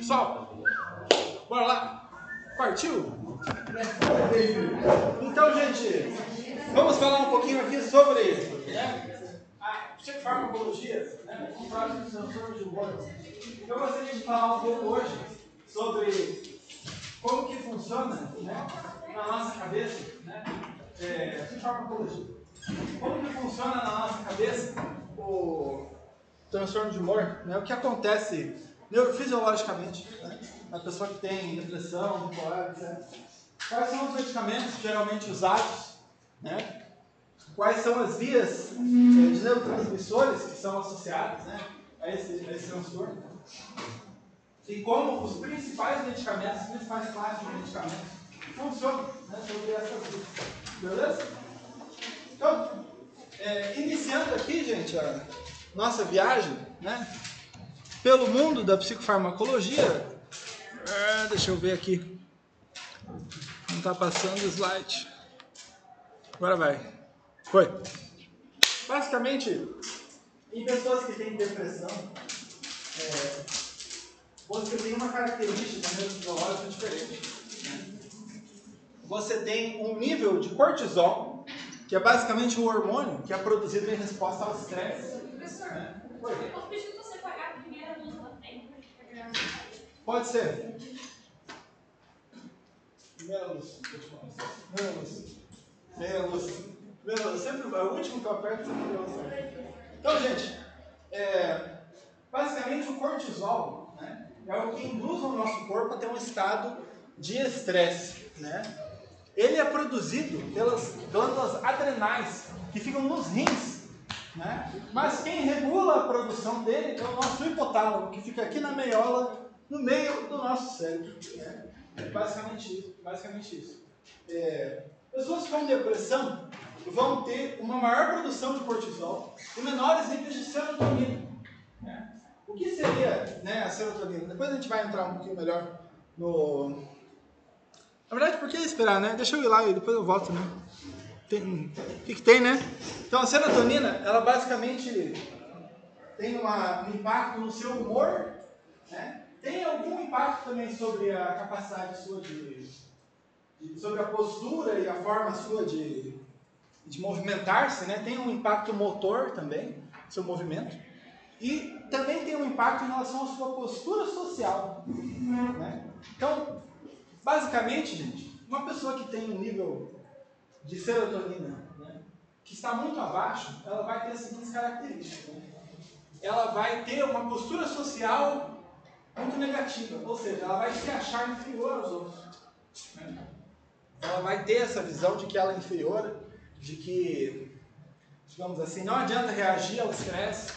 Solta. Bora lá. Partiu. Então, gente, vamos falar um pouquinho aqui sobre a psicofarmacologia, o próprio transtorno de humor. Eu gostaria de falar um pouco hoje sobre como que funciona na nossa cabeça psicofarmacologia. Como que funciona na nossa cabeça o transtorno de humor, o que acontece neurofisiologicamente, na pessoa que tem depressão, bipolar, etc. Quais são os medicamentos geralmente usados, quais são as vias de neurotransmissores que são associadas a esse transtorno, e como os principais medicamentos, as principais classes de medicamentos funcionam sobre essas vias. Beleza? Então, iniciando aqui, gente, a nossa viagem pelo mundo da psicofarmacologia. Deixa eu ver aqui. Não está passando o slide. Agora vai. Foi. Basicamente, em pessoas que têm depressão, você tem uma característica neurofisiológica diferente. Você tem um nível de cortisol, que é basicamente um hormônio que é produzido em resposta ao estresse. Professor, eu posso pedir para você pagar a primeira luz da frente? Pode ser. Primeira luz. Primeira luz. Primeira luz. Primeira luz. Sempre é o último que eu aperto, sempre primeira luz. Então, gente, basicamente o cortisol é o que induz o nosso corpo a ter um estado de estresse. Ele é produzido pelas glândulas adrenais, que ficam nos rins. Mas quem regula a produção dele é o nosso hipotálamo, que fica aqui na meiola, no meio do nosso cérebro. Basicamente isso. Pessoas com depressão vão ter uma maior produção de cortisol e menores níveis de serotonina. O que seria a serotonina? Depois a gente vai entrar um pouquinho melhor no... Na verdade, por que esperar, Deixa eu ir lá e depois eu volto, O que tem, Então, a serotonina, ela basicamente tem um impacto no seu humor, Tem algum impacto também sobre a capacidade sua sobre a postura e a forma sua de movimentar-se, Tem um impacto motor também, seu movimento. E também tem um impacto em relação à sua postura social, Então, basicamente, gente, uma pessoa que tem um nível de serotonina que está muito abaixo, ela vai ter as seguintes características. Ela vai ter uma postura social muito negativa, ou seja, ela vai se achar inferior aos outros. Ela vai ter essa visão de que ela é inferior, de que, digamos assim, não adianta reagir ao estresse,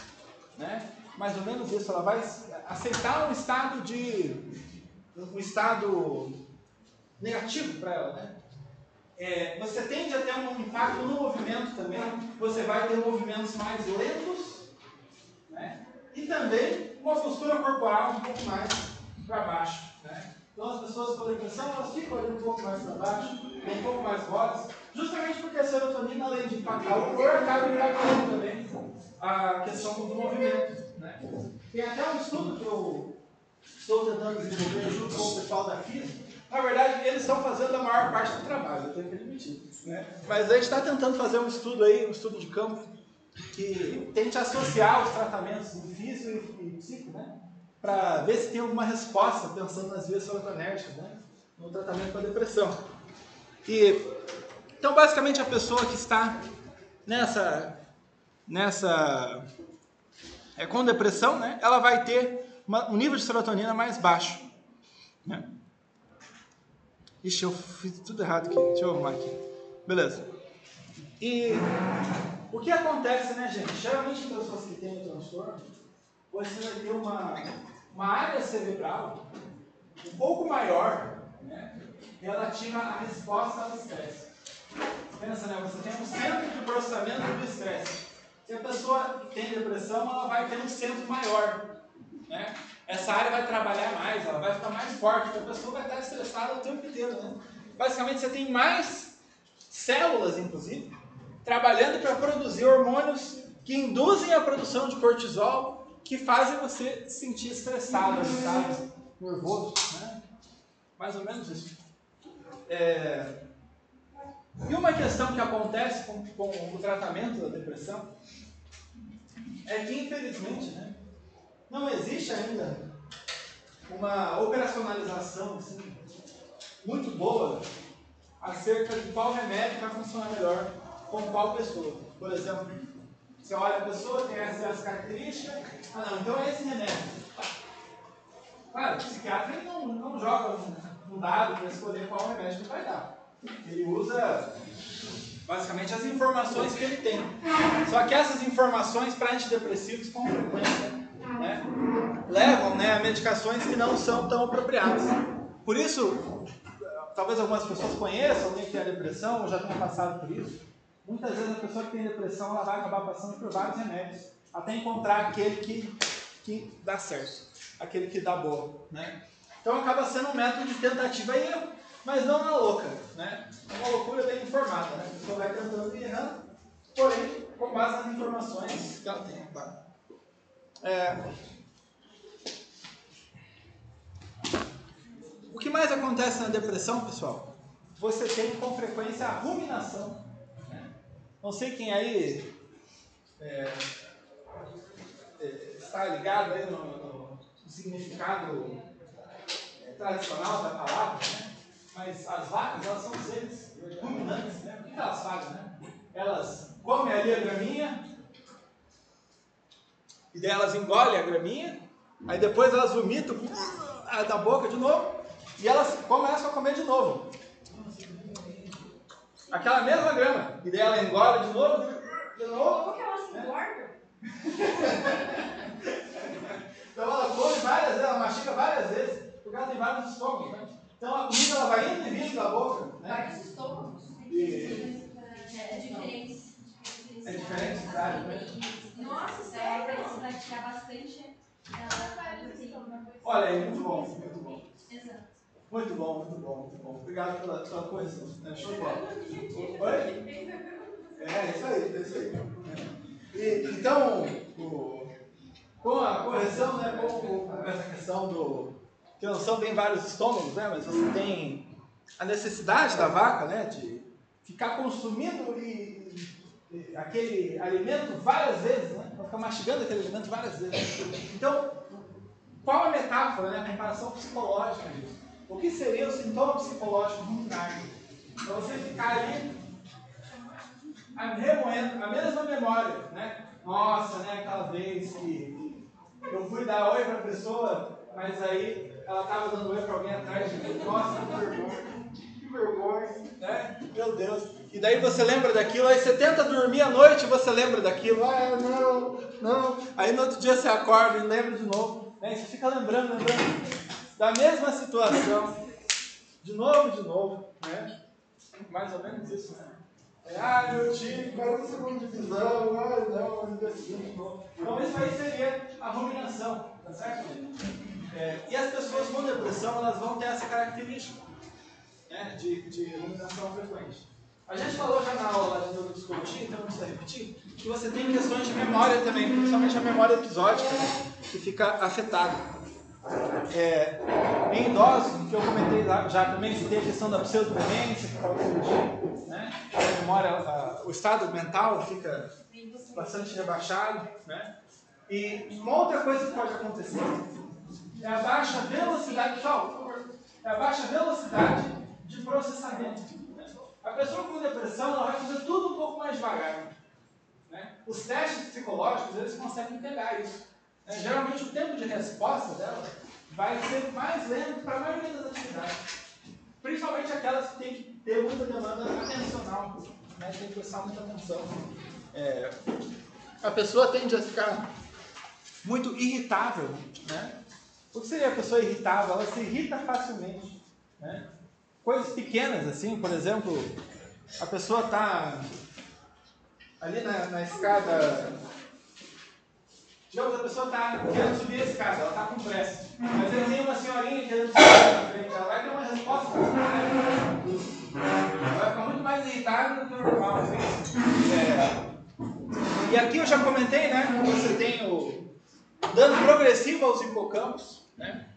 mais ou menos isso. Ela vai aceitar um estado negativo para ela, Você tende a ter um impacto no movimento também. Você vai ter movimentos mais lentos, e também uma postura corporal um pouco mais para baixo, Então as pessoas com depressão, elas ficam ali um pouco mais para baixo, um pouco mais moles, justamente porque a serotonina, além de impactar o humor, acaba impactando também a questão do movimento, Tem até um estudo que eu estou tentando desenvolver junto com o pessoal da física. Na verdade, eles estão fazendo a maior parte do trabalho, eu tenho que admitir. Mas a gente está tentando fazer um estudo aí, um estudo de campo, que tente associar os tratamentos de físico e psico, para ver se tem alguma resposta, pensando nas vias serotonérgicas, no tratamento para depressão. Então, basicamente, a pessoa que está com depressão, ela vai ter um nível de serotonina mais baixo. Ixi, eu fiz tudo errado aqui. Deixa eu arrumar aqui. Beleza. E o que acontece, gente? Geralmente, em pessoas que têm o transtorno, você vai ter uma área cerebral um pouco maior, relativa à resposta ao estresse. Pensa, você tem um centro de processamento do estresse. Se a pessoa tem depressão, ela vai ter um centro maior, Essa área vai trabalhar mais, ela vai ficar mais forte, porque a pessoa vai estar estressada o tempo inteiro, Basicamente, você tem mais células, inclusive, trabalhando para produzir hormônios que induzem a produção de cortisol, que fazem você se sentir estressado, agitado, nervoso, né? Mais ou menos isso. E uma questão que acontece com o tratamento da depressão é que, infelizmente, né, não existe ainda uma operacionalização assim, muito boa acerca de qual remédio vai funcionar melhor com qual pessoa. Por exemplo, você olha a pessoa, tem essas características, não, então é esse remédio. Claro, o psiquiatra ele não joga um dado para escolher qual remédio que vai dar. Ele usa basicamente as informações que ele tem. Só que essas informações para antidepressivos com frequência, né, levam, né, a medicações que não são tão apropriadas. Por isso, talvez algumas pessoas conheçam alguém que tem depressão ou já tenham passado por isso. Muitas vezes a pessoa que tem depressão ela vai acabar passando por vários remédios até encontrar aquele que dá certo, aquele que dá boa, né? Então acaba sendo um método de tentativa e erro, mas não na louca, né? É uma loucura bem informada, né? A pessoa vai tentando e errando, porém com base nas informações que ela tem. Tá? O que mais acontece na depressão, pessoal? Você tem com frequência a ruminação. Né? Não sei quem aí está ligado aí no significado tradicional da palavra, né? Mas as vacas, elas são seres ruminantes, né? O que elas fazem, né? Elas comem ali a graminha, e daí elas engolem a graminha, aí depois elas vomitam da boca de novo, e elas começam a comer de novo. Aquela mesma grama, e daí ela engole de novo. Como que elas se engordam? Então ela come várias vezes, ela mastiga várias vezes, porque ela tem vários estômagos, né? Então a comida ela vai indo e vindo da boca. Né? Vários estômagos. É diferente. É diferente, sabe? Né? Nossa, sério? Isso vai tirar bastante. Olha aí, muito bom, muito bom. Exato. Muito bom, muito bom, muito bom. Obrigado pela sua correção. Show de bola. Oi? É isso aí. Então, com a correção, né, com essa questão que não são bem vários estômagos, né, mas você tem a necessidade da vaca, né, de ficar consumindo aquele alimento várias vezes, né, ela fica mastigando aquele alimento várias vezes. Então, qual a metáfora, né, a comparação psicológica disso? O que seria o sintoma psicológico ruminar? Para você ficar ali remoendo a mesma memória, né? Nossa, né, aquela vez que eu fui dar oi para a pessoa, mas aí ela estava dando oi para alguém atrás de mim. Nossa, que vergonha, né? Meu Deus. E daí você lembra daquilo, aí você tenta dormir à noite e você lembra daquilo. Ah, não. Aí no outro dia você acorda e lembra de novo. Né? E você fica lembrando da mesma situação. De novo, né? Mais ou menos isso, né? Meu time, caiu na segunda divisão, não, de novo. Então isso aí seria a ruminação, tá certo? E as pessoas com depressão, elas vão ter essa característica, né, de ruminação frequente. A gente falou já na aula de neuropsicologia, então não precisa repetir, que você tem questões de memória também, principalmente a memória episódica, né, que fica afetada. Em idosos, que eu comentei já também, você tem a questão da pseudodemência, que pode surgir, né? A memória, o estado mental fica bastante rebaixado, né? E uma outra coisa que pode acontecer é a baixa velocidade, é a baixa velocidade de processamento. Né? A pessoa com depressão ela vai fazer tudo um pouco mais devagar. Né? Os testes psicológicos eles conseguem pegar isso. Geralmente o tempo de resposta dela vai ser mais lento para a maioria das atividades. Principalmente aquelas que têm que ter muita demanda atencional, né? Tem que prestar muita atenção. A pessoa tende a ficar muito irritável. Né? O que seria a pessoa irritável? Ela se irrita facilmente. Né? Coisas pequenas, assim, por exemplo, a pessoa está ali na escada. Digamos, a pessoa está querendo subir a escada, ela está com pressa. Mas aí tem uma senhorinha querendo subir na frente, ela vai ter uma resposta contrária. Ela vai ficar muito mais irritada do que o normal. Assim. E aqui eu já comentei, né? Você tem o dano progressivo aos hipocampos, né?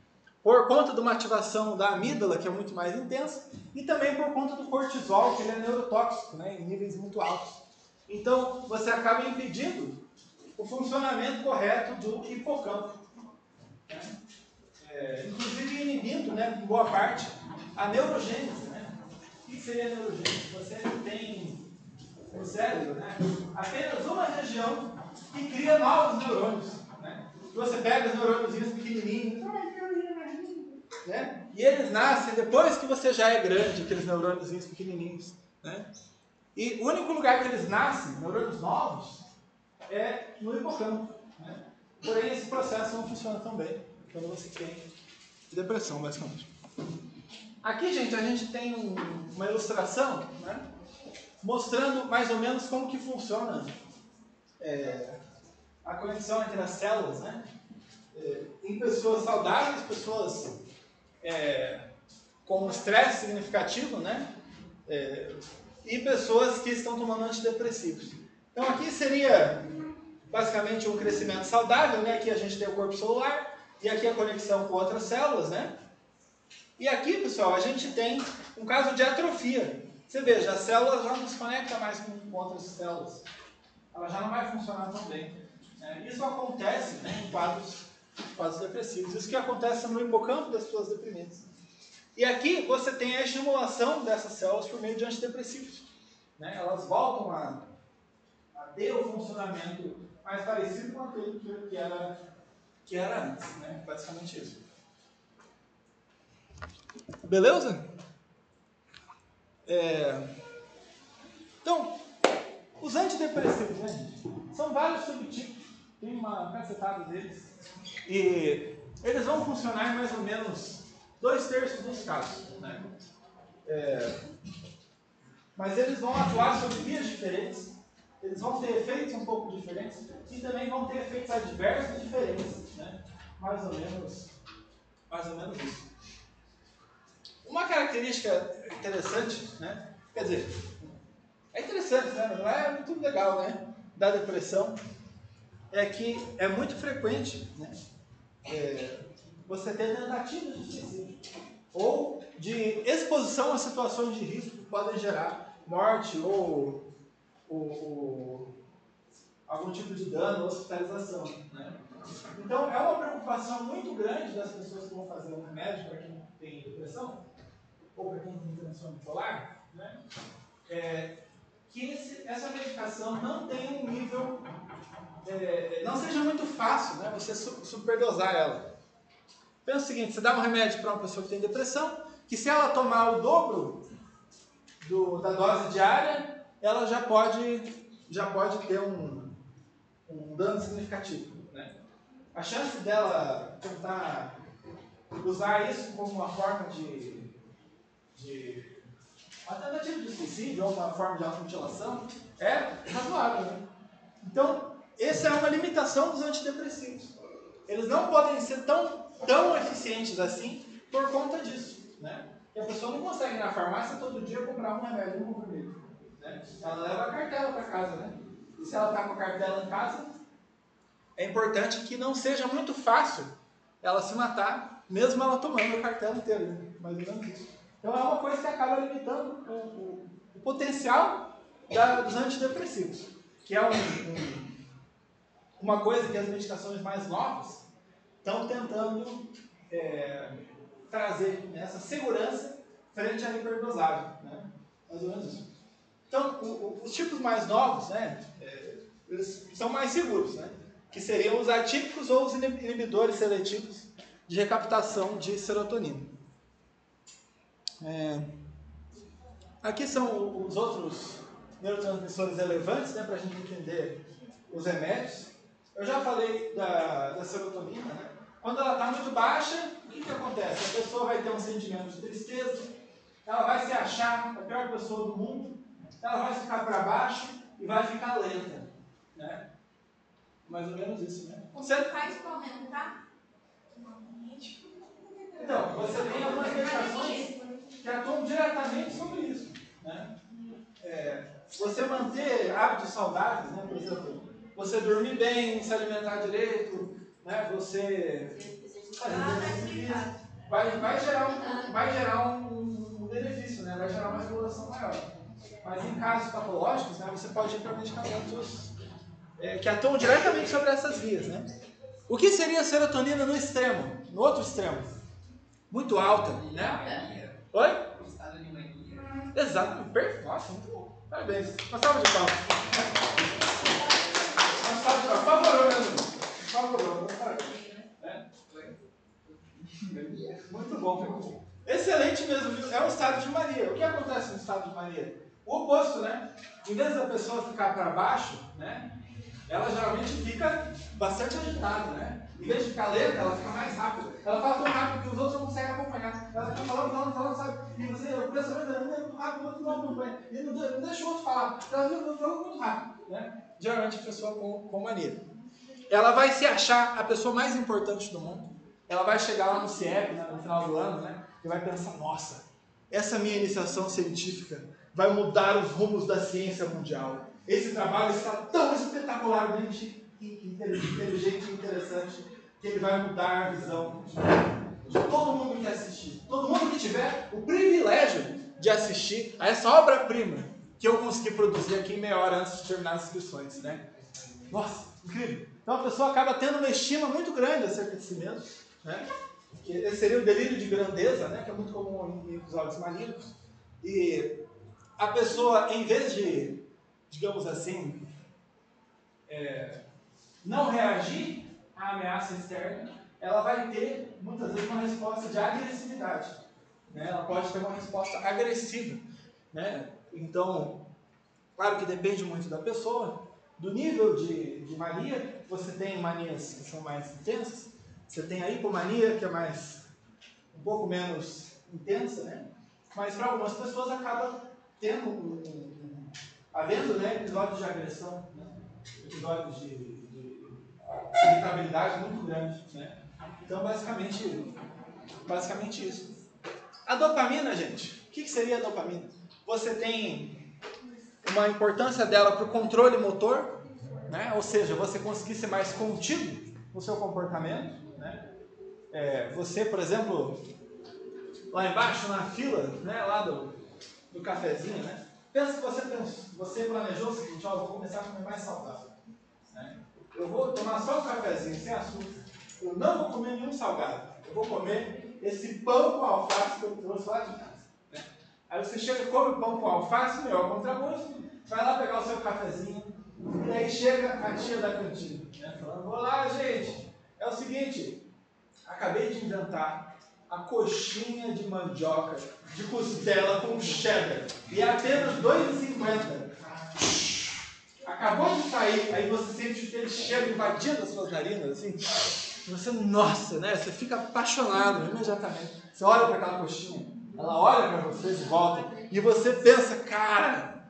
por conta de uma ativação da amígdala, que é muito mais intensa, e também por conta do cortisol, que ele é neurotóxico, né, em níveis muito altos. Então, você acaba impedindo o funcionamento correto do hipocampo. Inclusive inibindo, né, em boa parte, a neurogênese. Né? O que seria a neurogênese? Você tem no cérebro, né, apenas uma região que cria novos neurônios. Né? Você pega os neurônios pequenininhos, né? E eles nascem depois que você já é grande, aqueles neurônios pequenininhos. Né? E o único lugar que eles nascem, neurônios novos, é no hipocampo. Né? Porém, esse processo não funciona tão bem quando você tem depressão, basicamente. Aqui, gente, a gente tem uma ilustração, né, mostrando mais ou menos como que funciona a conexão entre as células, né, em pessoas saudáveis, pessoas com estresse significativo, né, e pessoas que estão tomando antidepressivos. Então aqui seria basicamente um crescimento saudável, né? Aqui a gente tem o corpo celular e aqui a conexão com outras células, né? E aqui, pessoal, a gente tem um caso de atrofia. Você veja, a célula já não se conecta mais com outras células. Ela já não vai funcionar tão bem. Isso acontece, né, em quadros depressivos. Isso que acontece no hipocampo das pessoas deprimidas. E aqui você tem a estimulação dessas células por meio de antidepressivos. Né? Elas voltam a ter o funcionamento mais parecido com aquele que era antes. Né? Basicamente isso. Beleza? Então, os antidepressivos, né, gente? São vários subtipos. Tem uma cacetada deles. E eles vão funcionar em mais ou menos 2/3 dos casos. Né? Mas eles vão atuar sobre vias diferentes, eles vão ter efeitos um pouco diferentes e também vão ter efeitos adversos diferentes. Né? Mais ou menos isso. Uma característica interessante, né? Quer dizer, é interessante, né? Não é muito legal, né? Da depressão, é que é muito frequente, né? Você ter tentativas de suicídio ou de exposição a situações de risco que podem gerar morte ou algum tipo de dano ou hospitalização. Né? Então, é uma preocupação muito grande das pessoas que vão fazer um remédio para quem tem depressão ou para quem tem transtorno bipolar, né? Que essa medicação não tenha um nível, não seja muito fácil, né, você superdosar ela. Pensa o seguinte, você dá um remédio para uma pessoa que tem depressão, que se ela tomar o dobro da dose diária, ela já pode ter um dano significativo. Né? A chance dela tentar usar isso como uma forma uma tentativa de suicídio ou uma forma de automutilação é razoável. Né? Então, essa é uma limitação dos antidepressivos. Eles não podem ser tão eficientes assim por conta disso. Né? E a pessoa não consegue ir na farmácia todo dia comprar um remédio, um comprimido. Né? Ela leva a cartela para casa. Né? E se ela está com a cartela em casa, é importante que não seja muito fácil ela se matar, mesmo ela tomando a cartela inteira. Né? Mais ou menos isso. Então é uma coisa que acaba limitando o potencial dos antidepressivos, que é uma coisa que as medicações mais novas estão tentando trazer, né, essa segurança frente à hiperdosagem. Né? Mais ou menos isso. Então, os tipos mais novos, né, eles são mais seguros, né, que seriam os atípicos ou os inibidores seletivos de recaptação de serotonina. Aqui são os outros neurotransmissores relevantes, né, para a gente entender os remédios. Eu já falei da serotonina. Né? Quando ela está muito baixa, o que acontece? A pessoa vai ter um sentimento de tristeza, ela vai se achar a pior pessoa do mundo, ela vai ficar para baixo e vai ficar lenta. Né? Mais ou menos isso. Né? O que faz para aumentar? Então, você tem algumas medicações que atuam diretamente sobre isso. Né? Você manter hábitos saudáveis, né? Por exemplo, você dormir bem, se alimentar direito, né? Você fazer exercício físico. vai gerar um benefício, né? Vai gerar uma regulação maior. Mas em casos patológicos, né, você pode ir para medicamentos que atuam diretamente sobre essas vias, né? O que seria a serotonina no extremo? No outro extremo? Muito alta, né? Oi? Estado de mania. Exato, perfeito. Nossa, muito bom. Parabéns. Uma salva de palmas. Uma salva de palmas. Favorou mesmo. Favorou. Parabéns. Muito bom, muito bom. Excelente mesmo, viu? É um estado de mania. O que acontece no estado de mania? O oposto, né? Em vez da pessoa ficar para baixo, né? Ela geralmente fica bastante agitada, né? Em vez de ficar lenta, ela fica mais rápida. Ela fala tão rápido que os outros não conseguem acompanhar. Ela fica falando, sabe? E você, o pensamento dela é muito rápido, o outro não acompanha. E não deixa o outro falar. Ela fica falando muito rápido, né? Geralmente a pessoa com mania. Ela vai se achar a pessoa mais importante do mundo. Ela vai chegar lá no CIEP, né, no final do ano, né? E vai pensar, nossa, essa minha iniciação científica vai mudar os rumos da ciência mundial. Esse trabalho está tão espetacularmente inteligente e interessante que ele vai mudar a visão de todo mundo que assistir. Todo mundo que tiver o privilégio de assistir a essa obra-prima que eu consegui produzir aqui em meia hora antes de terminar as inscrições, né? Nossa, incrível! Então a pessoa acaba tendo uma estima muito grande acerca de si mesmo, né? Que esse seria o delírio de grandeza, né? Que é muito comum em episódios maníacos. E a pessoa, em vez de, digamos assim, não reagir à ameaça externa, ela vai ter, muitas vezes, uma resposta de agressividade. Né? Ela pode ter uma resposta agressiva. Né? Então, claro que depende muito da pessoa, do nível de mania. Você tem manias que são mais intensas, você tem a hipomania, que é um pouco menos intensa, né? Mas para algumas pessoas acaba tendo havendo, né, episódios de agressão, né? Episódios de irritabilidade muito grandes, né? Então, basicamente isso. A dopamina, gente, o que seria a dopamina? Você tem uma importância dela para o controle motor, né? Ou seja, você conseguir ser mais contido no seu comportamento, né? Você, por exemplo, lá embaixo na fila, né, lá do cafezinho, né? Pensa que você planejou o seguinte: ó, eu vou começar a comer mais saudável, né? Eu vou tomar só um cafezinho sem açúcar, eu não vou comer nenhum salgado, eu vou comer esse pão com alface que eu trouxe lá de casa, né? Aí você chega e come pão com alface, melhor contragosto, vai lá pegar o seu cafezinho, e aí chega a tia da cantina, né, falando: olá, gente, é o seguinte, acabei de inventar a coxinha de mandioca de costela com cheddar, e é apenas R$2,50. Acabou de sair, aí você sente aquele cheiro invadindo as suas narinas, assim, você, nossa, né? Você fica apaixonado imediatamente. Você olha para aquela coxinha, ela olha para você de volta, e você pensa: cara,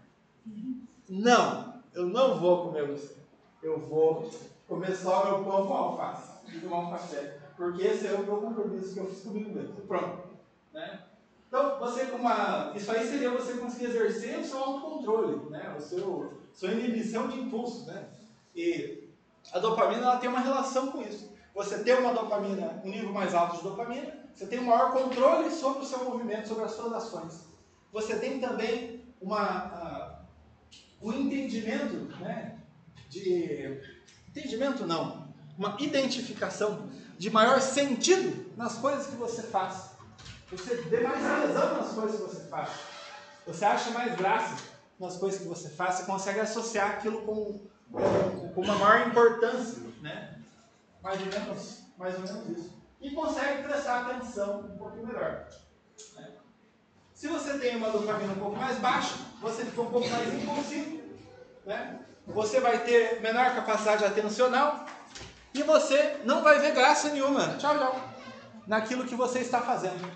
não, eu não vou comer você. Eu vou comer só meu pão com alface e tomar um café, porque esse é o meu compromisso que eu fiz comigo mesmo. Pronto, né? Então, isso aí seria você conseguir exercer o seu autocontrole, né? Sua inibição de impulsos, né? E a dopamina, ela tem uma relação com isso. Você tem uma dopamina, um nível mais alto de dopamina, você tem um maior controle sobre o seu movimento, sobre as suas ações. Você tem também um entendimento, né? Uma identificação de maior sentido nas coisas que você faz. Você vê mais tesão nas coisas que você faz. Você acha mais graça nas coisas que você faz. Você consegue associar aquilo com uma maior importância, né? Mais ou menos isso. E consegue prestar atenção um pouco melhor, né? Se você tem uma dopamina um pouco mais baixa, você fica um pouco mais impulsivo, né? Você vai ter menor capacidade atencional e você não vai ver graça nenhuma, naquilo que você está fazendo.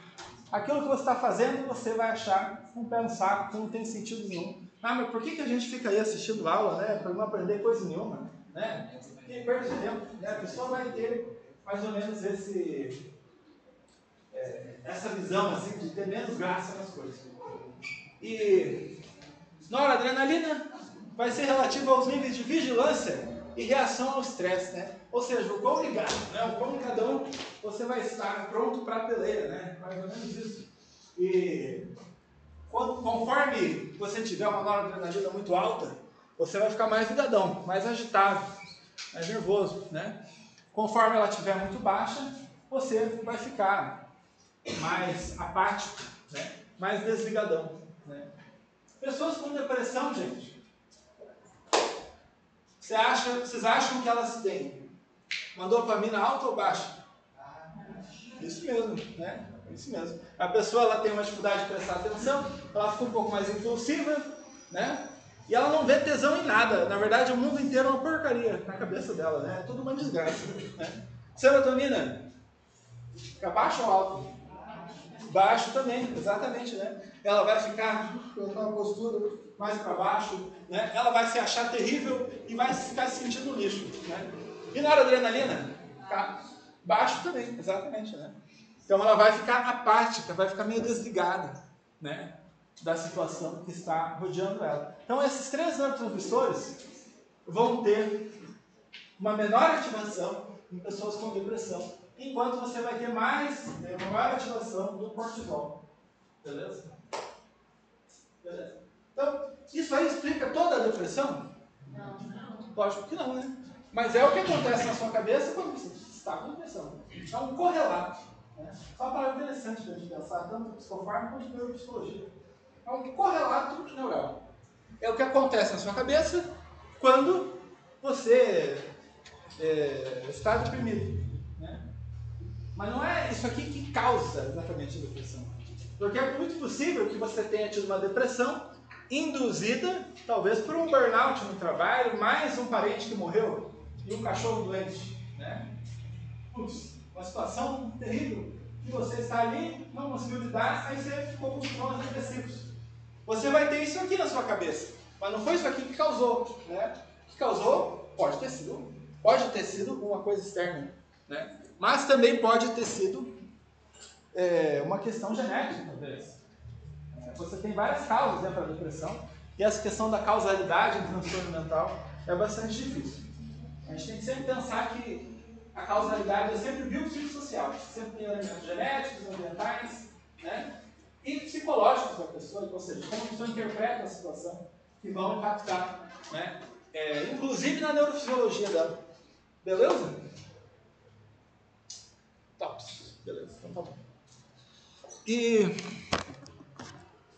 Aquilo que você está fazendo, você vai achar um pé no saco, que não tem sentido nenhum. Ah, mas por que a gente fica aí assistindo aula, né? Para não aprender coisa nenhuma, né? Porque perde tempo, né? A pessoa vai ter mais ou menos essa visão, assim, de ter menos graça nas coisas. E noradrenalina vai ser relativa aos níveis de vigilância e reação ao estresse, né? Ou seja, o quão ligado, né? O quão ligadão você vai estar pronto para a peleia, né? Mais ou menos isso. E conforme você tiver uma noradrenalina muito alta, você vai ficar mais ligadão, mais agitado, mais nervoso, né? Conforme ela estiver muito baixa, você vai ficar mais apático, né? Mais desligadão, né? Pessoas com depressão, gente, vocês acham que elas têm uma dopamina alta ou baixa? Isso mesmo, né? Isso mesmo. A pessoa ela tem uma dificuldade de prestar atenção, ela fica um pouco mais impulsiva, né? E ela não vê tesão em nada. Na verdade, o mundo inteiro é uma porcaria na cabeça dela, né? É tudo uma desgraça, né? Serotonina, fica baixo ou alto? Baixo também, exatamente, né? Ela vai ficar com uma postura mais para baixo, né? Ela vai se achar terrível e vai ficar se sentindo lixo, né? E na adrenalina, ficar baixo também, exatamente, né? Então ela vai ficar apática, vai ficar meio desligada, né? Da situação que está rodeando ela. Então esses 3 neurotransmissores vão ter uma menor ativação em pessoas com depressão, enquanto você vai ter uma maior ativação do cortisol. Beleza? Beleza. Então, isso aí explica toda a depressão? Não. Lógico que não, né? Mas é o que acontece na sua cabeça quando você está com depressão. É um correlato. Né? Só uma palavra interessante para a gente pensar, tanto psicofármaco quanto neuropsicologia. É um correlato neural. É o que acontece na sua cabeça quando você está deprimido. Né? Mas não é isso aqui que causa exatamente a depressão. Porque é muito possível que você tenha tido uma depressão induzida, talvez por um burnout no trabalho, mais um parente que morreu e um cachorro doente. Né? Putz, uma situação terrível que você está ali, não conseguiu lidar, aí você ficou com sintomas depressivos. Você vai ter isso aqui na sua cabeça, mas não foi isso aqui que causou. Né? O que causou pode ter sido uma coisa externa, né? Mas também pode ter sido uma questão genética, talvez. Você tem várias causas, né, para a depressão, e essa questão da causalidade do transtorno mental é bastante difícil. A gente tem que sempre pensar que a causalidade é sempre biopsicossocial, sempre tem elementos genéticos, ambientais, né, e psicológicos da pessoa, ou seja, como a pessoa interpreta a situação, que vão impactar, né, inclusive na neurofisiologia dela. Beleza? Tops. Beleza, então tá bom. E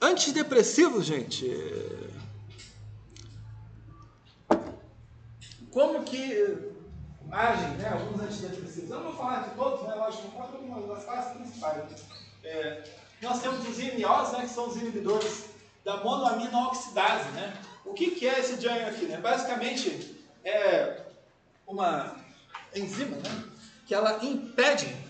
antidepressivos, gente, como que agem, né, alguns antidepressivos? Eu não vou falar de todos, né, lógico, vou falar de algumas das classes principais. Nós temos os IMOs, né, que são os inibidores da monoaminoxidase, né? O que é esse gene aqui? Né? Basicamente é uma enzima, né, que ela impede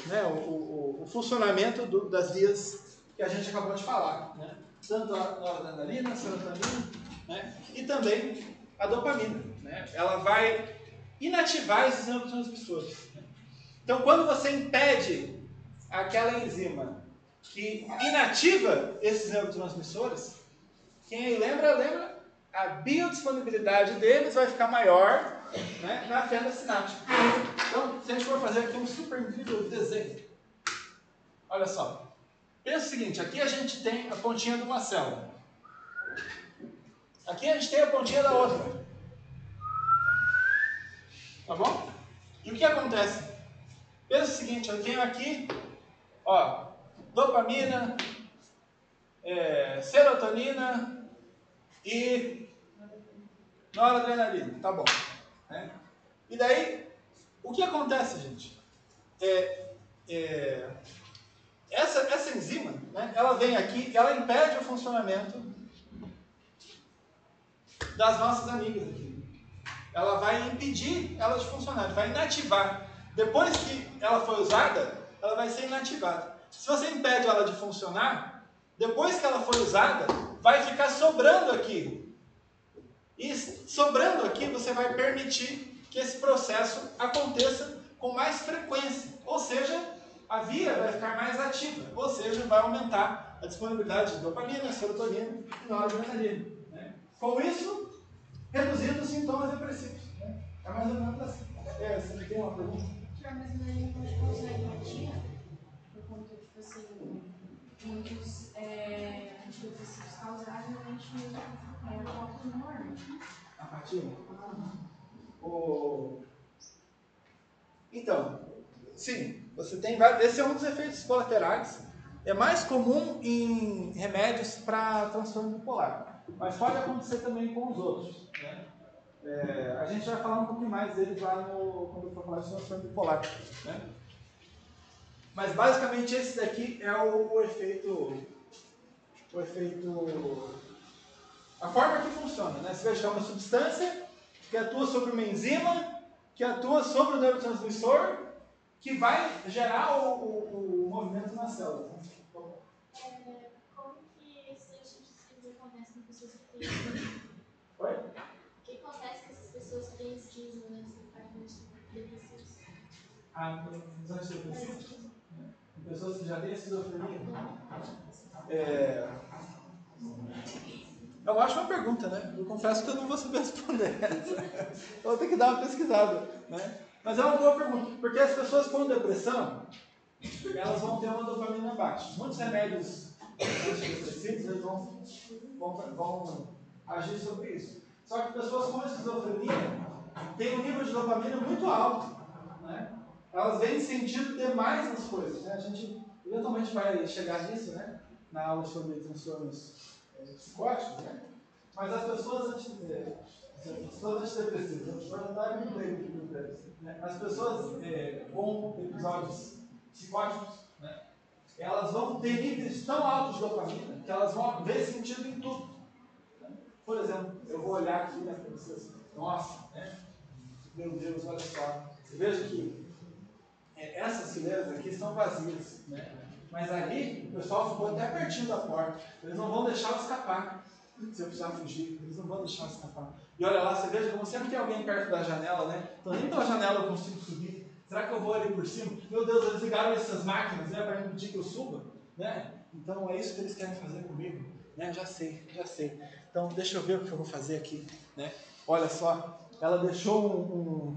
né, o funcionamento das vias que a gente acabou de falar, né? Tanto a noradrenalina, a serotonina, né, e também a dopamina, né? Ela vai inativar esses neurotransmissores. Né? Então, quando você impede aquela enzima que inativa esses neurotransmissores, quem aí lembra, a biodisponibilidade deles vai ficar maior, né, na fenda sináptica. Então, se a gente for fazer aqui um super incrível desenho, olha só. Pensa o seguinte, aqui a gente tem a pontinha de uma célula. Aqui a gente tem a pontinha da outra. Tá bom? E o que acontece? Pensa o seguinte, eu tenho aqui, ó, dopamina, serotonina e noradrenalina. Tá bom. Né? E daí, o que acontece, gente? Essa enzima, né, ela vem aqui e ela impede o funcionamento das nossas amigas aqui. Ela vai impedir ela de funcionar, vai inativar. Depois que ela foi usada, ela vai ser inativada. Se você impede ela de funcionar, depois que ela foi usada, vai ficar sobrando aqui. E sobrando aqui, você vai permitir que esse processo aconteça com mais frequência. Ou seja, a via vai ficar mais ativa. Ou seja, vai aumentar a disponibilidade de dopamina, serotonina e noradrenalina. Né? Com isso, reduzindo os sintomas depressivos. Né? É mais ou menos assim. Você tem uma pergunta? Mas a gente pode causar empatia, por conta, tipo assim, muitos antidepressivos causaram realmente foco no humor. Apatia? Então, sim, você tem vários. Esse é um dos efeitos colaterais. É mais comum em remédios para transtorno bipolar, mas pode acontecer também com os outros. Né? A gente vai falar um pouquinho mais deles lá quando for falar de transtorno bipolar. Né? Mas basicamente esse daqui é o efeito. A forma que funciona. Né? Você veja que é uma substância que atua sobre uma enzima, que atua sobre o neurotransmissor, que vai gerar o movimento na célula. Como que esse antidepressivo acontece com pessoas que têm... Oi? O que acontece com essas pessoas que têm esquismo, né? Antidepressivos? Os antidepressivos? Pessoas que já têm esquizofrenia? É uma ótima pergunta, né? Eu confesso que eu não vou saber responder essa. Eu vou ter que dar uma pesquisada, né? Mas é uma boa pergunta, porque as pessoas com depressão, elas vão ter uma dopamina baixa. Muitos remédios antidepressivos eles vão agir sobre isso. Só que pessoas com esquizofrenia têm um nível de dopamina muito alto, né? Elas veem sentido demais nas coisas, né? A gente eventualmente vai chegar nisso, né? Na aula sobre transtornos psicóticos, né? Mas as pessoas antidepressivas, as pessoas com episódios psicóticos, né? Elas vão ter níveis tão altos de dopamina que elas vão ver sentido em tudo. Né? Por exemplo, eu vou olhar aqui, né, para vocês. Nossa, né? Meu Deus, olha só. Veja que essas fileiras aqui estão vazias, né? Mas ali o pessoal ficou até pertinho da porta. Eles não vão deixar eu escapar. Se eu precisar fugir, eles não vão deixar eu escapar. E olha lá, você veja como sempre tem alguém perto da janela, né? Então nem pela janela eu consigo subir. Será que eu vou ali por cima? Meu Deus, eles ligaram essas máquinas, né, para impedir que eu suba, né? Então é isso que eles querem fazer comigo, né? Já sei. Então deixa eu ver o que eu vou fazer aqui, né? Olha só, ela deixou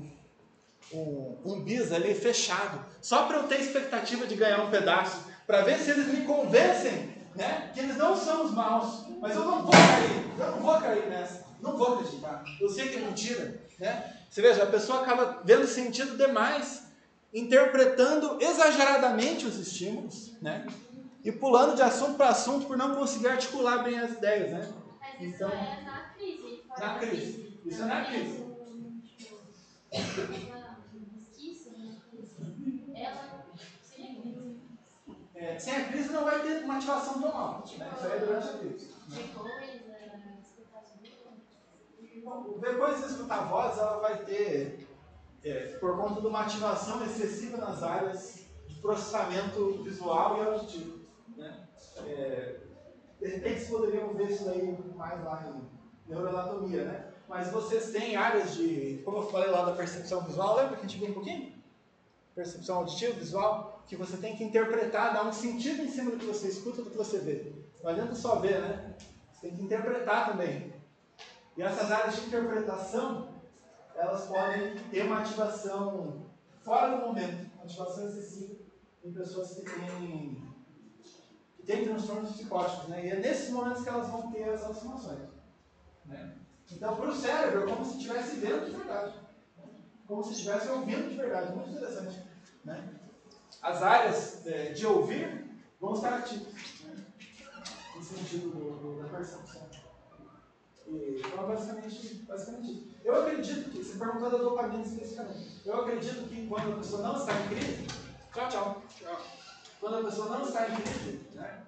um bis ali fechado, só para eu ter expectativa de ganhar um pedaço, para ver se eles me convencem, né, que eles não são os maus. Mas eu não vou cair nessa, não vou acreditar. Eu sei que é mentira, né? Você veja, a pessoa acaba vendo sentido demais, interpretando exageradamente os estímulos, né? E pulando de assunto para assunto por não conseguir articular bem as ideias, né? Mas isso é na crise. Na crise. Isso é na crise. Sem a crise não vai ter uma ativação tão alta, né? Isso aí é durante a crise. Ver coisas e escutar voz, ela vai ter, por conta de uma ativação excessiva nas áreas de processamento visual e auditivo. Né? De repente vocês poderiam ver isso daí mais lá em neuroanatomia, né? Mas vocês têm áreas de, como eu falei lá da percepção visual, lembra que a gente viu um pouquinho? Percepção auditiva, visual, que você tem que interpretar, dar um sentido em cima do que você escuta, do que você vê. Não adianta só ver, né? Você tem que interpretar também. E essas áreas de interpretação, elas podem ter uma ativação fora do momento, uma ativação excessiva em pessoas que têm transtornos psicóticos, né? E é nesses momentos que elas vão ter as alucinações. Né? Então, para o cérebro, é como se estivesse vendo de verdade. Como se estivesse ouvindo de verdade. Muito interessante. Né? As áreas de ouvir vão estar ativas. Né? No sentido da percepção. Então, basicamente isso. Eu acredito que, você perguntou da dopamina especificamente, eu acredito que quando a pessoa não está em crise, tchau. Quando a pessoa não está em crise, né,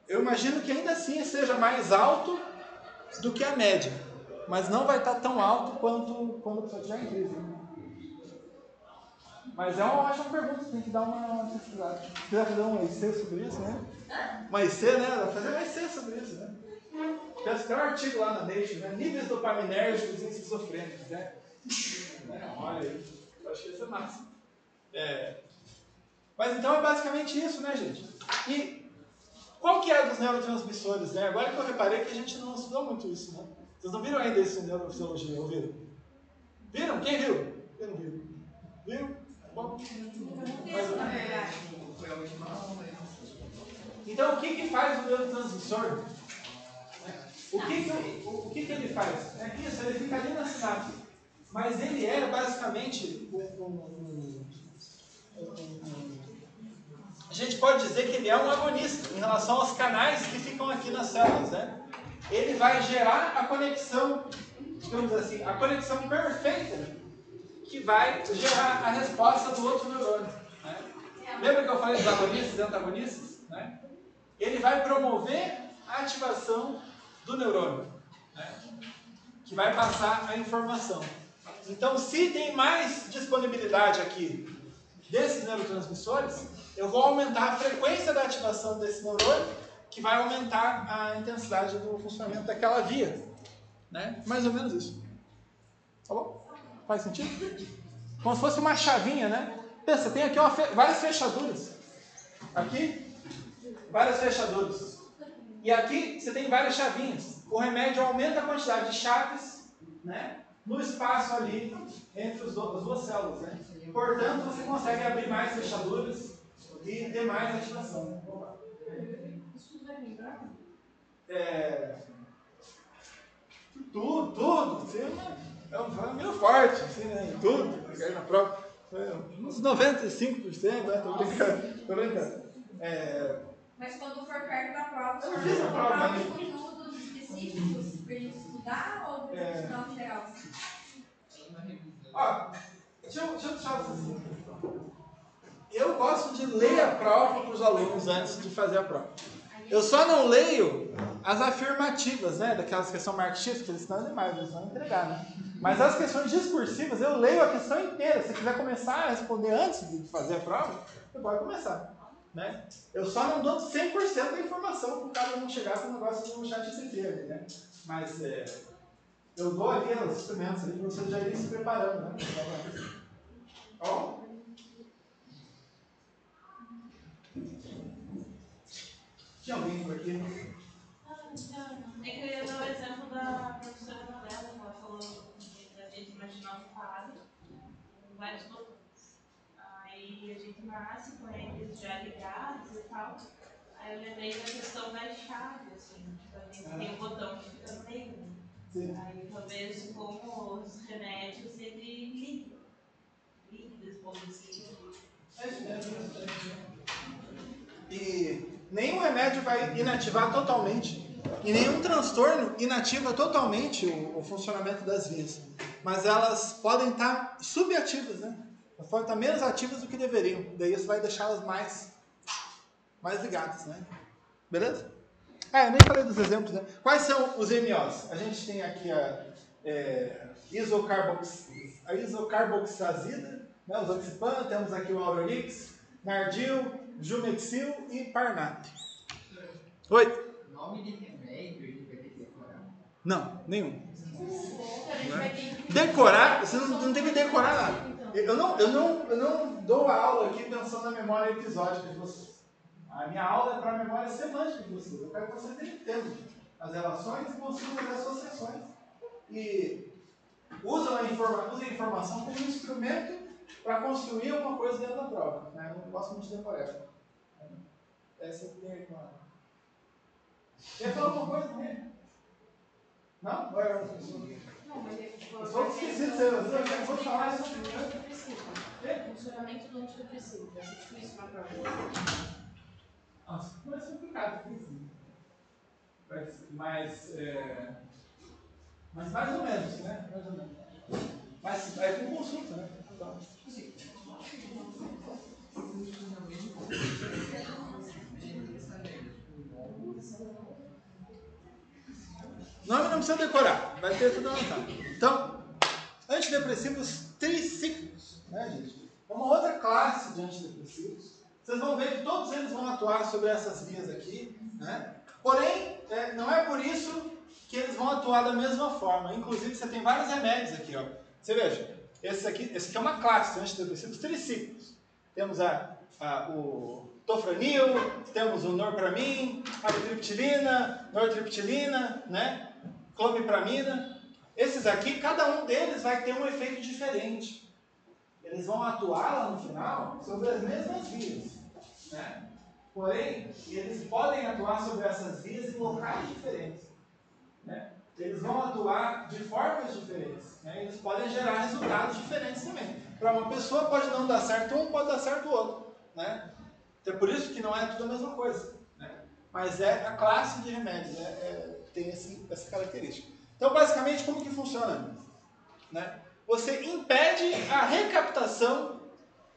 eu imagino que ainda assim seja mais alto do que a média, mas não vai estar tão alto quanto quando a pessoa estiver em crise. Mas é uma ótima pergunta, tem que dar uma pesquisada. Se quiser fazer um IC sobre isso, né? Uma IC, né? Vai fazer um IC sobre isso, né? Tem um artigo lá na Nature, né? Níveis dopaminérgicos em esquizofrênicos, né? Olha aí, eu acho que isso é massa. Mas então é basicamente isso, né, gente? E Qual que é dos neurotransmissores, né? Agora que eu reparei que a gente não estudou muito isso, né? Vocês não viram ainda isso em neurofisiologia, ouviram? Viram? Quem viu? Quem não viu? Viram? Bom. Então, o que faz o neurotransmissor? O que ele faz? É isso, ele fica ali na sinapse. Mas ele é basicamente a gente pode dizer que ele é um agonista em relação aos canais que ficam aqui nas células, né? Ele vai gerar a conexão, digamos assim, a conexão perfeita que vai gerar a resposta do outro neurônio, né? Lembra que eu falei dos agonistas e antagonistas? Né? Ele vai promover a ativação do neurônio, né? Que vai passar a informação. Então, se tem mais disponibilidade aqui desses neurotransmissores, eu vou aumentar a frequência da ativação desse neurônio, que vai aumentar a intensidade do funcionamento daquela via, né? Mais ou menos isso. Tá bom? Faz sentido? Como se fosse uma chavinha, né? Pensa, tem aqui várias fechaduras. Aqui, várias fechaduras. E aqui você tem várias chavinhas. O remédio aumenta a quantidade de chaves, né, no espaço ali entre as duas células, né? Portanto, você consegue abrir mais fechaduras e ter mais ativação. Isso tudo vai lembrar? Tudo. É meio forte, assim, né? Tudo. Cair na prova. Uns 95%, né? Tô brincando. Mas quando for perto da prova, eu fiz a prova de conteúdos específicos para gente estudar ou para gente estudar no geral? Ó, deixa eu deixar vocês assim. Eu gosto de ler a prova para os alunos antes de fazer a prova. Eu só não leio as afirmativas, né? Daquelas que são marxistas, que eles estão demais, eles vão entregar, né? Mas as questões discursivas, eu leio a questão inteira. Se você quiser começar a responder antes de fazer a prova, você pode começar, né? Eu só não dou 100% da informação para o cara não chegar com o negócio no chat GPT ali, né? Mas eu dou ali os instrumentos ali para você já ir se preparando, né? Ó. Tinha alguém por aqui? É que eu ia dar o exemplo da professora Anabela, que ela falou da gente imaginar um quadro com vários botões. Aí a gente nasce com eles já ligados e tal. Aí eu lembrei da questão da chave, assim, tipo, a gente tem um botão que fica no meio. Sim. Aí talvez como os remédios ele liga dispositivos. E nenhum remédio vai inativar totalmente, e nenhum transtorno inativa totalmente o funcionamento das vias. Mas elas podem estar subativas, né? Elas podem estar menos ativas do que deveriam. Daí isso vai deixá-las mais ligadas, né? Beleza? Eu nem falei dos exemplos, né? Quais são os MOs? A gente tem aqui a isocarboxazida, né? O Zoxipam, temos aqui o Aurorix, Nardil, Jumexil e Parnap. Oi? Nome de remédio a gente vai ter que decorar? Não, nenhum. Decorar? Você não tem que decorar nada. Eu não dou a aula aqui pensando na memória episódica de vocês. A minha aula é para a memória semântica de vocês. Eu quero que vocês entendam as relações e consigam fazer associações. E usem a informação como um instrumento para construir alguma coisa dentro da prova. Né? Eu não gosto muito de decorar. Essa eu tenho aí com ela. Quer falar alguma coisa também? Não? Vai, outra pessoa. Não, mas Eu só esqueci de ser. Eu vou falar isso. Funcionamento do antidepressivo. Vai ser difícil na prova. Nossa, vai ser complicado. Mas mais ou menos, né? Mais ou menos. Mas é com consulta, né? Então, nome não precisa decorar, vai ter tudo anotado. Então, antidepressivos tricíclicos, né, gente? É uma outra classe de antidepressivos. Vocês vão ver que todos eles vão atuar sobre essas vias aqui, né? Porém, não é por isso que eles vão atuar da mesma forma. Inclusive, você tem vários remédios aqui, ó. Você veja, esse aqui é uma classe de antidepressivos tricíclicos. Temos o tofranil, temos o norpramin, amitriptilina, nortriptilina, né? Clomipramina. Esses aqui, cada um deles vai ter um efeito diferente. Eles vão atuar lá no final sobre as mesmas vias, né? Porém, eles podem atuar sobre essas vias em locais diferentes, né? Eles vão atuar de formas diferentes, né? Eles podem gerar resultados diferentes também. Para uma pessoa pode não dar certo um, pode dar certo o outro, né? Então, por isso que não é tudo a mesma coisa, né? Mas é a classe de remédios, tem essa característica. Então, basicamente, como que funciona? Né? Você impede a recaptação,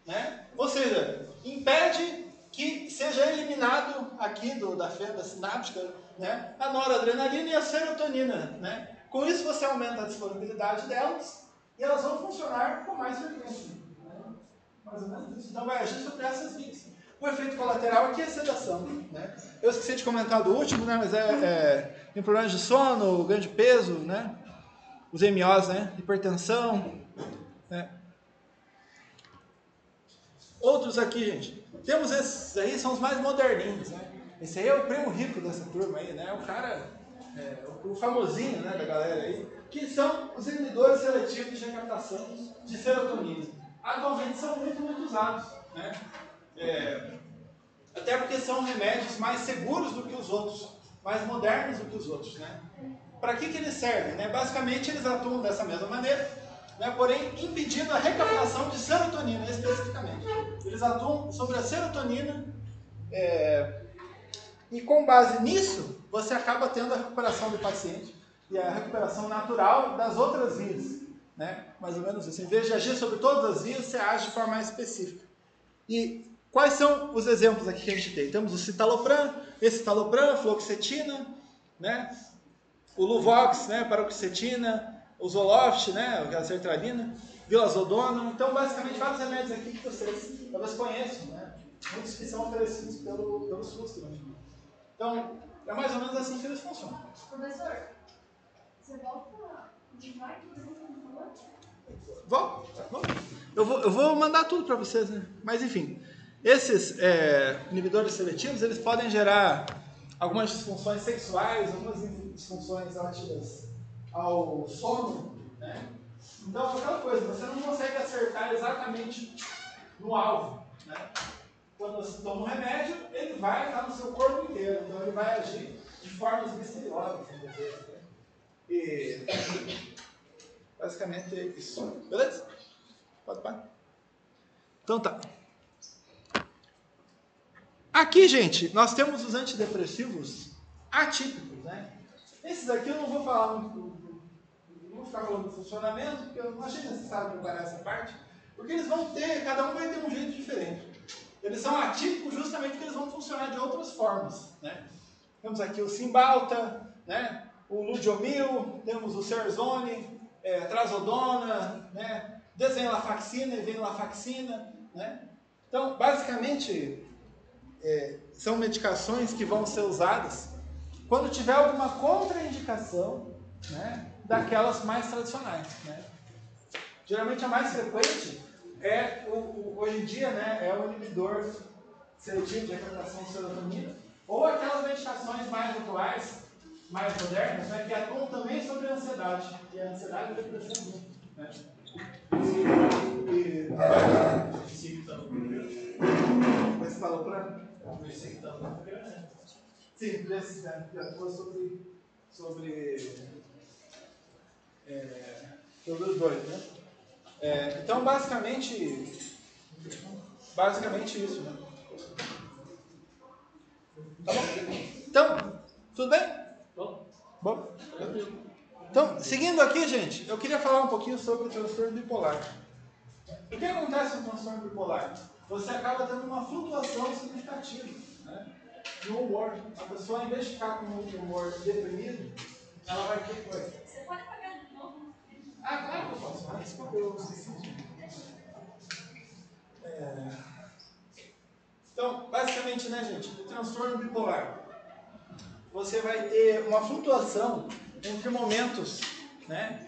né? Ou seja, impede que seja eliminado aqui da fenda sináptica, né, a noradrenalina e a serotonina, né? Com isso você aumenta a disponibilidade delas e elas vão funcionar com mais frequência, né? Mais ou menos isso. Então vai agir sobre essas vias. O efeito colateral aqui é sedação, né? Eu esqueci de comentar do último, né? Mas tem problemas de sono, ganho de peso, né? Os MOs, né? Hipertensão, né? Outros aqui, gente. Temos esses aí, são os mais moderninhos, né? Esse aí é o primo rico dessa turma aí, né? O cara, o famosinho, né, da galera aí, que são os inibidores seletivos de recaptação de serotonina. Atualmente são muito usados, né? Até porque são remédios mais seguros do que os outros, mais modernos do que os outros, né? Para que eles servem, né? Basicamente eles atuam dessa mesma maneira, né? Porém impedindo a recaptação de serotonina especificamente. Eles atuam sobre a serotonina e com base nisso você acaba tendo a recuperação do paciente e a recuperação natural das outras vias, né? Mais ou menos isso. Em vez de agir sobre todas as vias, você age de forma mais específica. E quais são os exemplos aqui que a gente tem? Temos o citalopram, escitalopram, fluoxetina, né? O Luvox, né? Paroxetina, o Zoloft, né? A sertralina, vilazodona. Então, basicamente, vários remédios aqui que vocês talvez conheçam, né? Muitos que são oferecidos pelo SUS também. Então, é mais ou menos assim que eles funcionam. Professor, você volta de vai que você falou? Volto. Eu vou mandar tudo para vocês, né? Mas, enfim, esses inibidores seletivos, eles podem gerar algumas disfunções sexuais, algumas disfunções relativas ao sono, né? Então, aquela coisa, você não consegue acertar exatamente no alvo, né? Quando você toma um remédio, ele vai estar no seu corpo inteiro, então ele vai agir de formas misteriosas, né? E basicamente é isso. Beleza? Pode parar. Então tá. Aqui, gente, nós temos os antidepressivos atípicos, né? Esses aqui eu não vou falar muito, não vou ficar falando do funcionamento, porque eu não achei necessário preparar essa parte, porque eles vão ter, cada um vai ter um jeito diferente. Eles são atípicos justamente porque eles vão funcionar de outras formas, né? Temos aqui o Cymbalta, né? O Ludiomil, temos o Cerzone, Trazodona, né? Desenlafaxina e venlafaxina, né? Então, basicamente, são medicações que vão ser usadas quando tiver alguma contraindicação, né, daquelas mais tradicionais, né? Geralmente a mais frequente hoje em dia, né, é o inibidor seletivo de recaptação de serotonina, ou aquelas medicações mais atuais, mais modernas, né, que atuam também sobre a ansiedade, e a ansiedade e a depressão junto, né? Mas falou para sim, esse atua sobre os dois, né? Então, basicamente isso, né? Tá bom? Então, tudo bem? Bom? Então, seguindo aqui, gente, eu queria falar um pouquinho sobre o transtorno bipolar. O que acontece no transtorno bipolar? Você acaba tendo uma flutuação significativa, né, no humor. A pessoa, em vez de ficar com um humor deprimido, ela vai ter coisa. Você pode pagar de novo? Ah, claro que eu posso. Ah, desculpa, eu esqueci. Então, basicamente, né, gente, o transtorno bipolar, você vai ter uma flutuação entre momentos, né,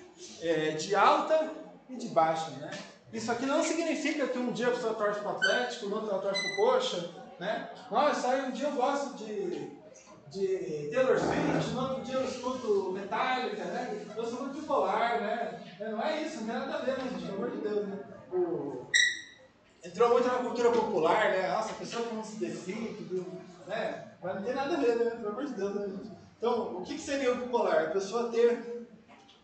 de alta e de baixa, né? Isso aqui não significa que um dia a pessoa torce para o Atlético, no outro ela torce para o Coxa, né? Nossa, aí um dia eu gosto de Taylor Swift, no outro dia eu escuto Metallica, né? Eu sou muito bipolar, né? Não é isso, não tem nada a ver, né, gente? Pelo amor de Deus, né? Entrou muito na cultura popular, né? Nossa, a pessoa que não se decide, tudo, né? Mas não tem nada a ver, né? Pelo amor de Deus, né, gente? Então, o que seria o bipolar? A pessoa ter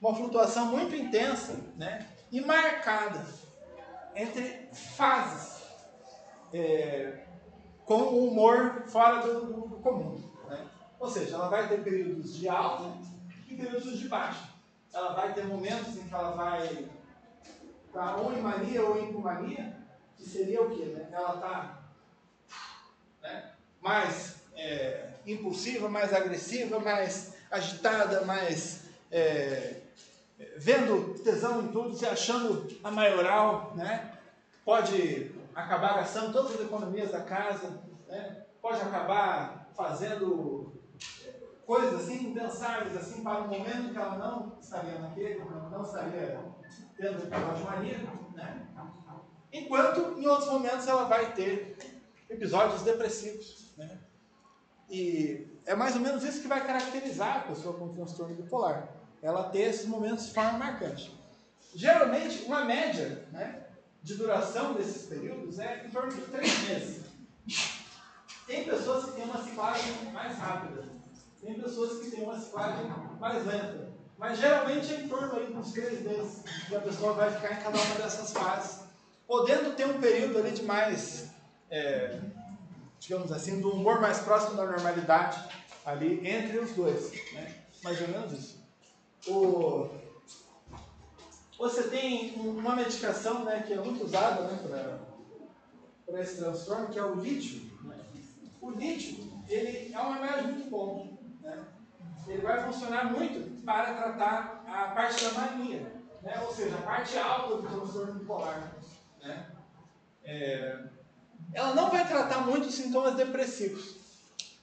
uma flutuação muito intensa, né? E marcada entre fases, com o humor fora do comum, né? Ou seja, ela vai ter períodos de alta e períodos de baixa. Ela vai ter momentos em que ela vai estar ou em mania ou em hipomania, que seria o quê? Né? Ela está, né, mais impulsiva, mais agressiva, mais agitada, mais vendo tesão em tudo, se achando a maioral, né? Pode acabar gastando todas as economias da casa, né? Pode acabar fazendo coisas assim impensáveis assim, para um momento que ela não estaria naquele, não estaria tendo episódio de mania, né? Enquanto em outros momentos ela vai ter episódios depressivos, né? E é mais ou menos isso que vai caracterizar a pessoa com transtorno bipolar. Ela ter esses momentos de forma marcante. Geralmente, uma média, né, de duração desses períodos é em torno de 3 meses. Tem pessoas que têm uma ciclagem mais rápida, tem pessoas que têm uma ciclagem mais lenta, mas geralmente é em torno aí dos 3 meses que a pessoa vai ficar em cada uma dessas fases, podendo ter um período ali de mais, digamos assim, do humor mais próximo da normalidade ali entre os dois, né? Mais ou menos isso. Você tem uma medicação, né, que é muito usada, né, para esse transtorno, que é o lítio, né? O lítio, ele é um remédio muito bom, né? Ele vai funcionar muito para tratar a parte da mania, né? Ou seja, a parte alta do transtorno bipolar, né? Ela não vai tratar muito os sintomas depressivos.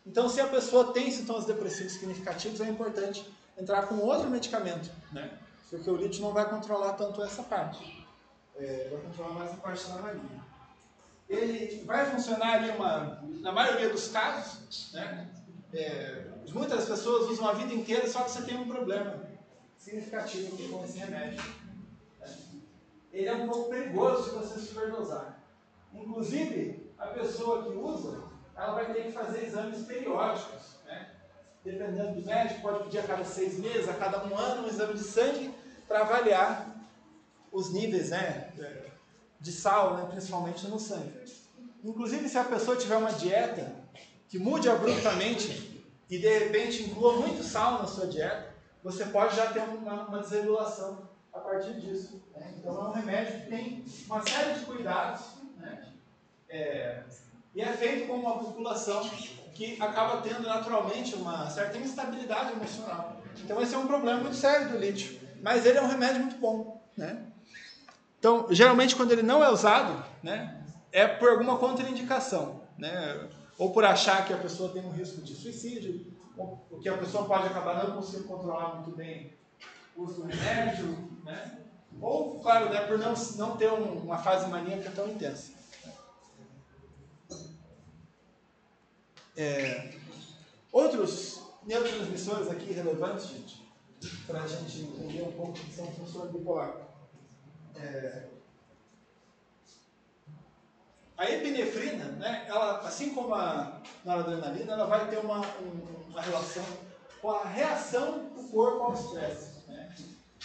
Então, se a pessoa tem sintomas depressivos significativos, é importante entrar com outro medicamento, né? Porque o lítio não vai controlar tanto essa parte. Vai controlar mais a parte da mania. Ele vai funcionar ali na maioria dos casos, né? Muitas pessoas usam a vida inteira, só que você tem um problema significativo com esse remédio, né? Ele é um pouco perigoso se você superdosar. Inclusive, a pessoa que usa, ela vai ter que fazer exames periódicos, né? Dependendo do médico, pode pedir a cada 6 meses, a cada 1 ano, um exame de sangue para avaliar os níveis, né, de sal, né, principalmente no sangue. Inclusive, se a pessoa tiver uma dieta que mude abruptamente e de repente inclua muito sal na sua dieta, você pode já ter uma desregulação a partir disso, né? Então é um remédio que tem uma série de cuidados, né? E é feito com uma população que acaba tendo naturalmente uma certa instabilidade emocional. Então esse é um problema muito sério do lítio, mas ele é um remédio muito bom, né? Então, geralmente quando ele não é usado, né, é por alguma contraindicação, né? Ou por achar que a pessoa tem um risco de suicídio, ou que a pessoa pode acabar não conseguindo controlar muito bem o uso do remédio, né? Ou, claro, né, por não ter uma fase maníaca tão intensa. Outros neurotransmissores aqui relevantes, gente, para a gente entender um pouco o que são o transtorno bipolar. A epinefrina, né, ela, assim como a noradrenalina, ela vai ter uma relação com a reação do corpo ao estresse, né?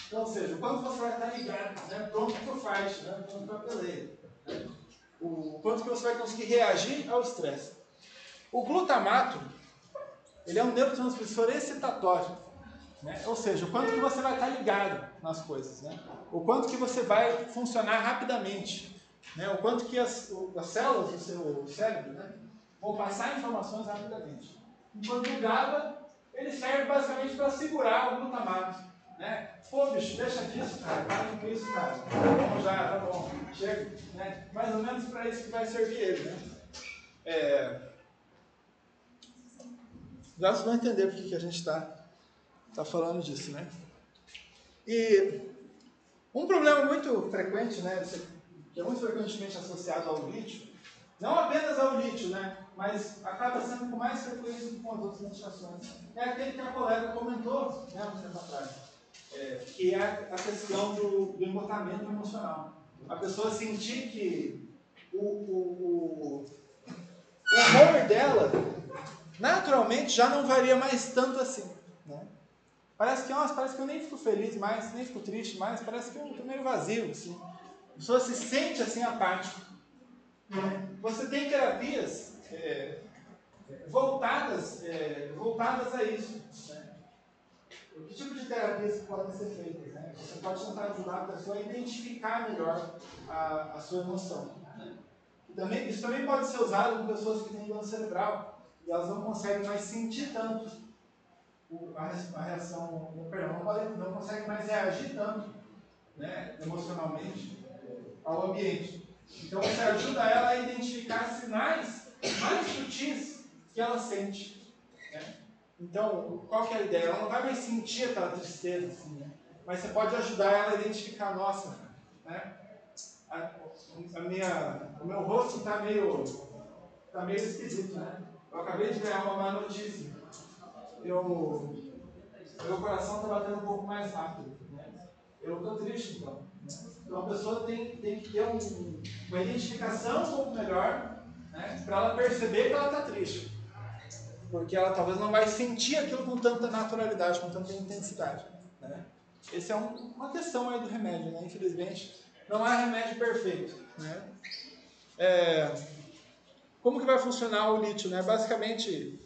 Então, ou seja, quando você vai estar ligado, né, pronto para o fight, né, pronto para a peleia, né? O quanto que você vai conseguir reagir ao estresse. O glutamato, ele é um neurotransmissor excitatório, né? Ou seja, o quanto que você vai estar ligado nas coisas, né? O quanto que você vai funcionar rapidamente, né? O quanto que as células do seu cérebro, né, vão passar informações rapidamente. Enquanto o GABA, ele serve basicamente para segurar o glutamato, né? Pô, bicho, deixa disso, cara, para com isso, cara. Tá bom já, tá bom, chega, né? Mais ou menos para isso que vai servir ele, né? Já vocês vão entender porque que a gente está falando disso, né? E um problema muito frequente, né, que é muito frequentemente associado ao lítio, Não apenas ao lítio, né? Mas acaba sendo com mais frequência do que com as outras medicações. É aquele que a colega comentou, né, um tempo atrás, que é a questão do embotamento emocional. A pessoa sentir que o humor dela naturalmente já não varia mais tanto assim, né? Parece que eu nem fico feliz mais, nem fico triste mais, parece que eu estou meio vazio, assim. A pessoa se sente assim apática. Você tem terapias voltadas a isso, né? Que tipo de terapias podem ser feitas, né? Você pode tentar ajudar a pessoa a identificar melhor a sua emoção, né? Isso também pode ser usado com pessoas que têm dano cerebral e elas não conseguem mais sentir tanto a reação, não conseguem mais reagir tanto, né, emocionalmente ao ambiente. Então você ajuda ela a identificar sinais mais sutis que ela sente, né? Então, qual que é a ideia? Ela não vai mais sentir aquela tristeza, assim, né? Mas você pode ajudar ela a identificar, nossa, né? O meu rosto está meio esquisito, né? Eu acabei de ganhar uma má notícia. Meu coração está batendo um pouco mais rápido, né? Eu estou triste, então. Né? Então a pessoa tem que ter uma identificação um pouco melhor, né? Para ela perceber que ela está triste. Porque ela talvez não vai sentir aquilo com tanta naturalidade, com tanta intensidade, né? Essa é uma questão aí do remédio, né? Infelizmente, não há remédio perfeito, né? Como que vai funcionar o lítio, né? Basicamente,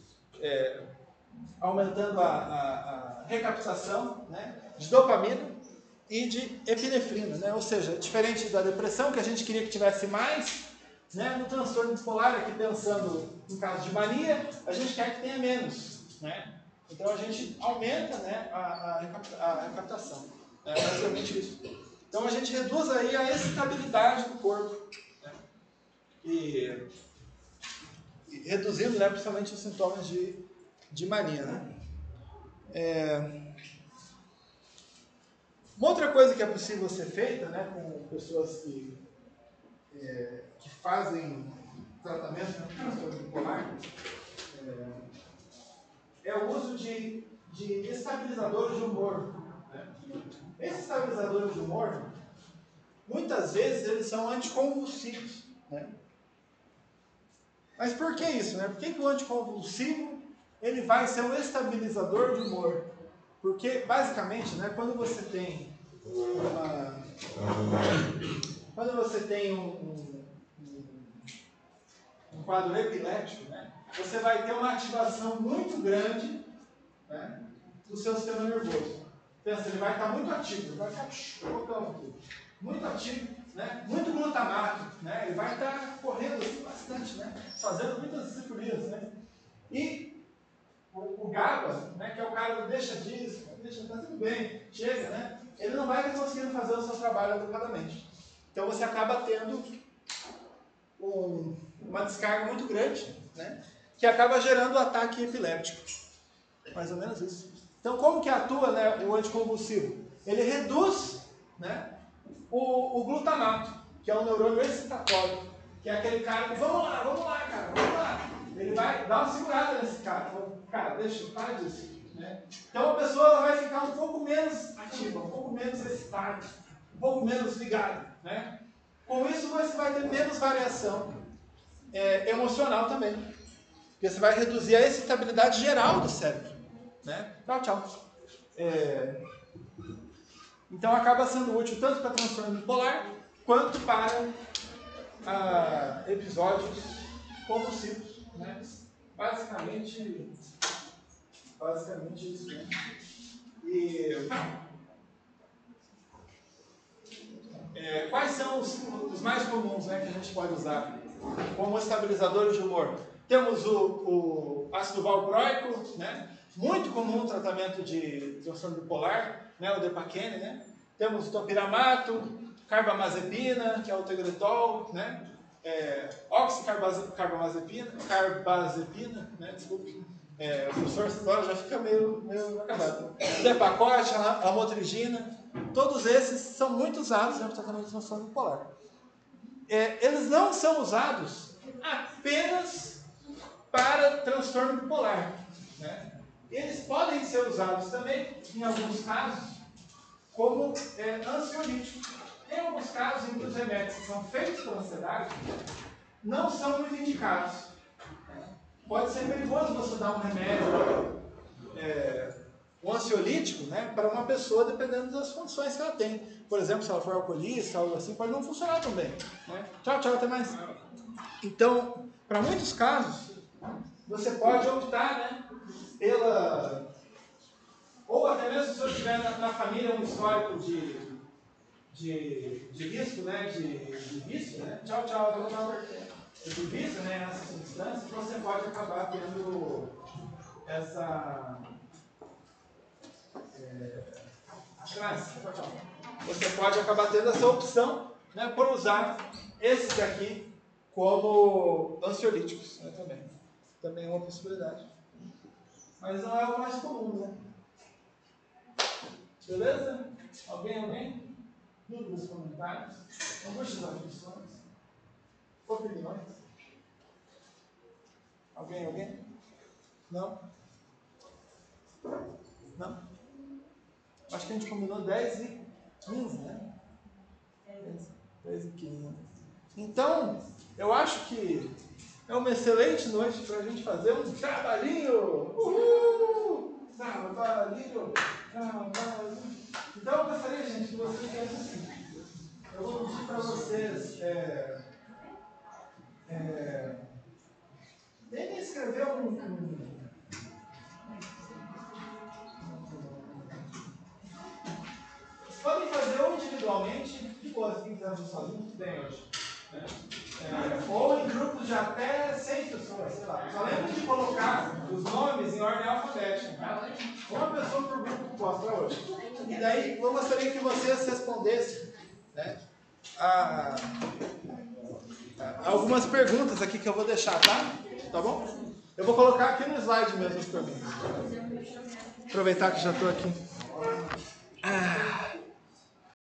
aumentando a recaptação, né, de dopamina e de epinefrina, né? Ou seja, diferente da depressão, que a gente queria que tivesse mais, né, no transtorno bipolar, aqui pensando em caso de mania, a gente quer que tenha menos, né? Então a gente aumenta, né, a recaptação. É basicamente isso. Então a gente reduz aí a excitabilidade do corpo, né? E reduzindo, né, principalmente os sintomas de mania, né? Uma outra coisa que é possível ser feita, né, com pessoas que fazem tratamento de transtorno bipolar é o uso de estabilizadores de humor, né? Esses estabilizadores de humor, muitas vezes eles são anticonvulsivos, né? Mas por que isso, né? Por que o anticonvulsivo ele vai ser um estabilizador de humor? Porque, basicamente, né, quando você tem um quadro epilético, né, você vai ter uma ativação muito grande, né, do seu sistema nervoso. Pensa, ele vai estar muito ativo, ele vai ficar muito ativo, né, muito glutamato, né, ele vai estar correndo assim, bastante, né, fazendo muitas disciplinas, né, e o GABA, né, que é o cara que deixa disso, tá tudo bem, chega, né, ele não vai conseguindo fazer o seu trabalho adequadamente. Então você acaba tendo uma descarga muito grande, né, que acaba gerando um ataque epiléptico. Mais ou menos isso. Então como que atua, né, o anticonvulsivo? Ele reduz, né, o glutamato, que é o neurônio excitatório, que é aquele cara que, vamos lá, cara, vamos lá. Ele vai dar uma segurada nesse cara. Cara, deixa, para disso, né? Então a pessoa vai ficar um pouco menos ativa, um pouco menos excitada, um pouco menos ligada, né? Com isso você vai ter menos variação emocional também. Porque você vai reduzir a excitabilidade geral do cérebro, né? Tchau. Então acaba sendo útil tanto para transtorno bipolar quanto para episódios convulsivos, né? Basicamente isso, né? E quais são os mais comuns, né, que a gente pode usar como estabilizadores de humor? Temos o ácido valproico, né? Muito comum no tratamento de transtorno bipolar, né? O Depakene, né? Temos o topiramato, carbamazepina, que é o tegretol, né? Oxicarbazepina, né? Desculpe. O professor agora já fica meio acabado. Depakote, lamotrigina, todos esses são muito usados no tratamento de transtorno bipolar. Eles não são usados apenas para transtorno bipolar, né? Eles podem ser usados também, em alguns casos, como ansiolítico. Em alguns casos, em que os remédios que são feitos para ansiedade não são muito indicados. Pode ser perigoso você dar um remédio, um ansiolítico, né, para uma pessoa, dependendo das condições que ela tem. Por exemplo, se ela for alcoolista, algo assim, pode não funcionar tão bem, né? Tchau, tchau, até mais. Então, para muitos casos, você pode optar, né, pela... Ou até mesmo se você tiver na família um histórico de risco, né, de vício, né? Tchau, tchau, de vício, né, nessas substâncias, você pode acabar tendo essa... Você pode acabar tendo essa opção, né, por usar esses aqui como ansiolíticos, né, também é uma possibilidade. Mas não é o mais comum, né? Beleza? Alguém? Dúvidas, comentários? Angústias, aflições? Opiniões? Alguém? Não? Não? Acho que a gente combinou 10h15, né? 10h15. Então, eu acho que é uma excelente noite para a gente fazer um trabalhinho. Uhul! Trabalhinho. Então, eu gostaria, gente, que vocês fizessem assim. Eu vou pedir para vocês tentem escrever podem fazer ou individualmente, de boa, se quiser fazer sozinho, tudo bem hoje. Ou em grupos de até 6 pessoas, sei lá. Só lembre de colocar os nomes em ordem alfabética. Tá? Uma pessoa por grupo posta hoje. E daí eu gostaria que vocês respondessem, né, algumas perguntas aqui que eu vou deixar, tá? Tá bom? Eu vou colocar aqui no slide mesmo para mim. Aproveitar que já estou aqui.